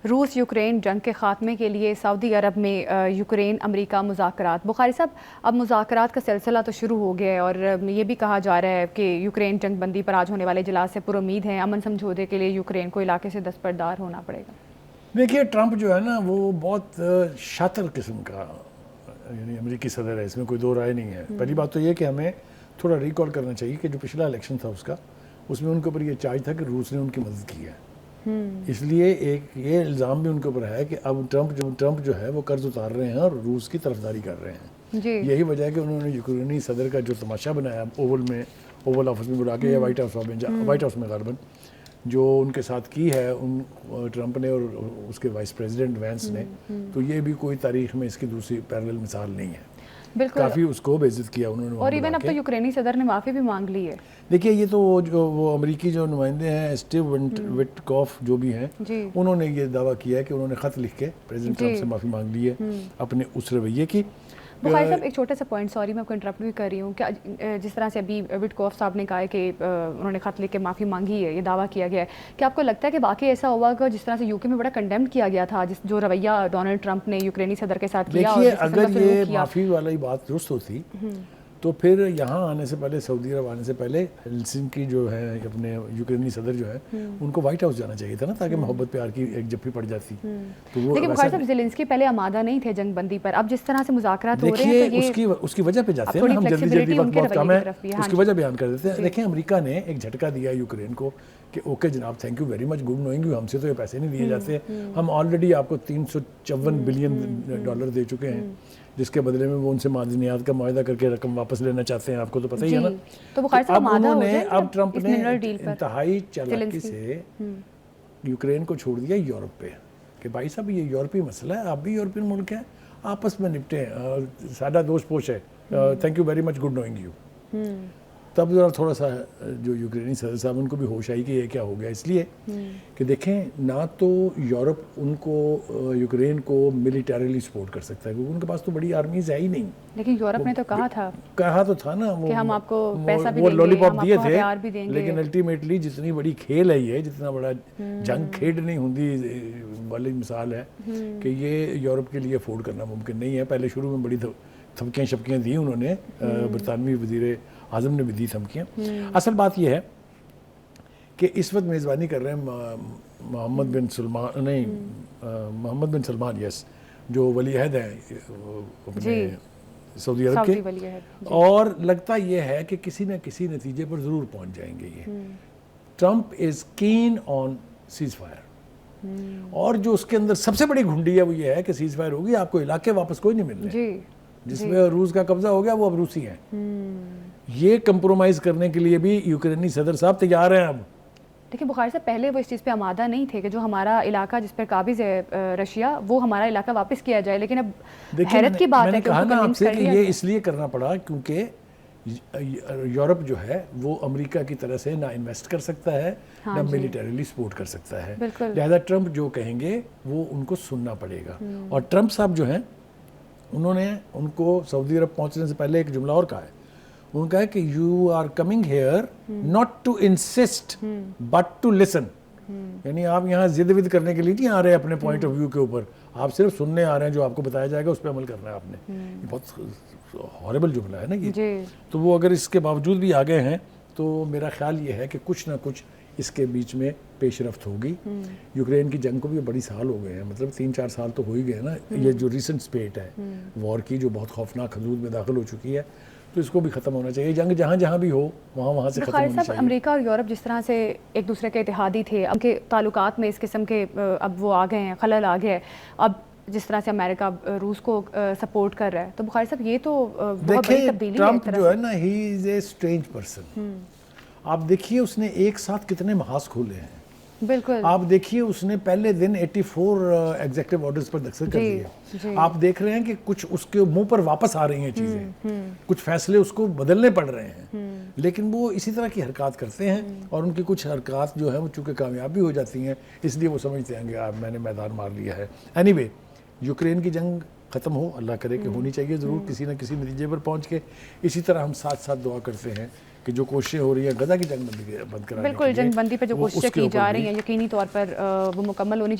रूस यूक्रेन जंग के ख़ात्मे के लिए सऊदी अरब में यूक्रेन अमेरिका मुज़ाकरात। बुखारी साहब, अब मुज़ाकरात का सिलसिला तो शुरू हो गया है और ये भी कहा जा रहा है कि यूक्रेन जंग बंदी पर आज होने वाले इजलास से पुरुमीद हैं। अमन समझौते के लिए यूक्रेन को इलाके से दस्तबरदार होना पड़ेगा। देखिए, ट्रंप जो है ना वो बहुत शातिर किस्म का यानी अमेरिकी सदर है, इसमें कोई दो राय नहीं है। पहली बात तो ये कि हमें थोड़ा रिकॉल करना चाहिए कि जो पिछला इलेक्शन था उसमें उनके ऊपर ये चार्ज था कि रूस ने उनकी मदद की है। इसलिए एक ये इल्ज़ाम भी उनके ऊपर है कि अब ट्रंप जो है वो कर्ज उतार रहे हैं और रूस की तरफदारी कर रहे हैं जी। यही वजह है कि उन्होंने यूक्रेनी सदर का जो तमाशा बनाया ओवल ऑफिस में बुला के या व्हाइट हाउस में गलबन जो उनके साथ की है ट्रंप ने और उसके वाइस प्रेसिडेंट वैंस ने, तो ये भी कोई तारीख में इसकी दूसरी पैरेलल मिसाल नहीं है। बिल्कुल, काफ़ी उसको बेइज्जत किया उन्होंने और इवन अब तो यूक्रेनी सदर ने माफ़ी भी मांग ली है। देखिए, ये तो वो अमेरिकी जो नुमाइंदे हैं स्टीव विटकॉफ जो भी हैं, उन्होंने ये दावा किया है कि उन्होंने ख़त लिख के प्रेसिडेंट ट्रंप से माफ़ी मांग ली है अपने उस रवैये की। बुखारी साहब, एक छोटा सा पॉइंट, सॉरी मैं आपको इंटरप्ट भी कर रही हूँ, क्या जिस तरह से अभी विटकॉफ साहब ने कहा है कि उन्होंने खत लिख के माफ़ी मांगी है, ये दावा किया गया है, क्या आपको लगता है कि बाकी ऐसा हुआ कि जिस तरह से यूके में बड़ा कंडेम किया गया था जो रवैया डोनाल्ड ट्रंप ने यूक्रेनी सदर के साथ किया? देखिए, अगर ये माफ़ी वाली बात दुरुस्त होती तो फिर यहाँ आने से पहले, सऊदी अरब आने से पहले हेलसिंकी जो है अपने यूक्रेनी सदर जो है उनको व्हाइट हाउस जाना चाहिए था ना, ताकि मोहब्बत प्यार की एक जप्फी पड़ जाती। तो वो लेकिन बुखारी साहब, ज़ेलेंस्की पहले आमादा नहीं थे जंग बंदी पर, अब जिस तरह से मुज़ाकरात हो रहे हैं तो ये उसकी वजह पे जाते हैं ना, हम जल्दी वक्त बहुत कम है, उसकी वजह बयान कर देते हैं। देखिए, अमेरिका ने एक झटका दिया यूक्रेन को कि ओके जनाब, thank you very much, good knowing you, हमसे तो ये पैसे नहीं दिए जाते, हम ऑलरेडी आपको $354 बिलियन दे चुके हैं, जिसके बदले में वो उनसे मादनियात का मुआहदा करके रकम वापस लेना चाहते हैं, आपको तो पता ही है ना। तो अब ट्रंप ने इंतहाई चालाकी से यूक्रेन को छोड़ दिया यूरोप पे कि भाई साहब ये यूरोपीय मसला है, आप भी यूरोपियन मुल्क हैं, आपस में निपटे, सादा दोस्त पोश है, thank you very much, good knowing you. तब जरा थोड़ा सा जो यूक्रेनी सदर साहब उनको भी होश आई कि ये क्या हो गया, इसलिए कि देखें ना तो यूरोप उनको यूक्रेन को मिलिटरीली सपोर्ट कर सकता है क्योंकि उनके पास तो बड़ी आर्मीज है ही नहीं। लेकिन यूरोप ने तो कहा तो था ना कि हम आपको पैसा भी देंगे, वो लॉलीपॉप दिए थे, लेकिन अल्टीमेटली जितनी बड़ी खेल है ये, जितना बड़ा जंग खेड नहीं होती वाली मिसाल है कि ये यूरोप के लिए अफोर्ड करना मुमकिन नहीं है। पहले शुरू में बड़ी थमकियाँ शपकियाँ दी उन्होंने, बरतानवी वजीर आज़म ने भी दी धमकियाँ। असल बात यह है कि इस वक्त मेज़बानी कर रहे हैं मोहम्मद बिन सलमान, यस, जो वली अहद हैं अपने सऊदी अरब के, और लगता यह है कि किसी न किसी नतीजे पर ज़रूर पहुंच जाएंगे ये। Trump is keen on seize fire, और जो उसके अंदर सबसे बड़ी घुंडी है वो ये है कि सीज़ फायर होगी, आपको इलाके वापस कोई नहीं मिलने, जिसमें रूस का कब्जा हो गया वो अब रूसी है। ये कंप्रोमाइज करने के लिए भी यूक्रेनी सदर साहब तैयार हैं अब। देखिए बुखारी साहब, पहले वो इस चीज़ पे आमादा नहीं थे कि जो हमारा इलाका जिस पर काबिज है रशिया, वो हमारा इलाका वापस किया जाए, लेकिन अब हैरत की बात है कि कहा ना आपसे कि ये इसलिए करना पड़ा क्योंकि यूरोप जो है वो अमेरिका की तरह से ना इन्वेस्ट कर सकता है, ना मिलिटरीली सपोर्ट कर सकता है, लिहाजा ट्रंप जो कहेंगे वो उनको सुनना पड़ेगा। और ट्रंप साहब जो हैं उन्होंने उनको सऊदी अरब पहुंचने से पहले एक जुमला और कहा है, उनका है कि you are coming here not to insist but to listen, यानी आप यहाँ जिद विद करने के लिए नहीं आ रहे अपने पॉइंट ऑफ व्यू के ऊपर, आप सिर्फ सुनने आ रहे हैं, जो आपको बताया जाएगा उस पर अमल करना है आपने। ये बहुत हॉरिबल जुमला है ना ये। तो वो अगर इसके बावजूद भी आ गए हैं तो मेरा ख्याल ये है कि कुछ ना कुछ इसके बीच में पेशरफ्त होगी। यूक्रेन की जंग को भी बड़ी साल हो गए हैं, मतलब 3-4 साल तो हो ही गए ना। ये जो रिसेंट स्पेट है वॉर की, जो बहुत खौफनाक हदूद में दाखिल हो चुकी है, तो इसको भी ख़त्म होना चाहिए। जंग जहाँ जहाँ भी हो वहाँ से ख़त्म होनी चाहिए। अमेरिका और यूरोप जिस तरह से एक दूसरे के इत्तेहादी थे, उनके ताल्लुकात में इस किस्म के अब वो आ गए हैं, खलल आ गया है। अब जिस तरह से अमेरिका रूस को सपोर्ट कर रहा है, तो बुखारी साहब ये तो बहुत बड़ी तब्दीली है। ट्रंप जो है ना, he is a strange person. आप देखिए उसने एक साथ कितने महाज खोले हैं। बिल्कुल, आप देखिए उसने पहले दिन 84 एग्जीक्यूटिव ऑर्डर्स पर दस्तखत कर दिए। आप देख रहे हैं कि कुछ उसके मुंह पर वापस आ रही हैं चीज़ें, कुछ फैसले उसको बदलने पड़ रहे हैं, लेकिन वो इसी तरह की हरकत करते हैं और उनकी कुछ हरकत जो है वो चूँकि कामयाब भी हो जाती हैं, इसलिए वो समझते हैं कि मैंने मैदान मार लिया है। एनीवे, यूक्रेन की जंग ख़त्म हो, अल्लाह करे कि होनी चाहिए ज़रूर, किसी न किसी नतीजे पर पहुँच के। इसी तरह हम साथ साथ दुआ करते हैं कि जो कोशिशें हो रही है गजा की जंग बंद कराने, बिल्कुल जंग बंदी पे जो कोशिशें की जा रही हैं, यकीनी तौर पर वो मुकम्मल होनी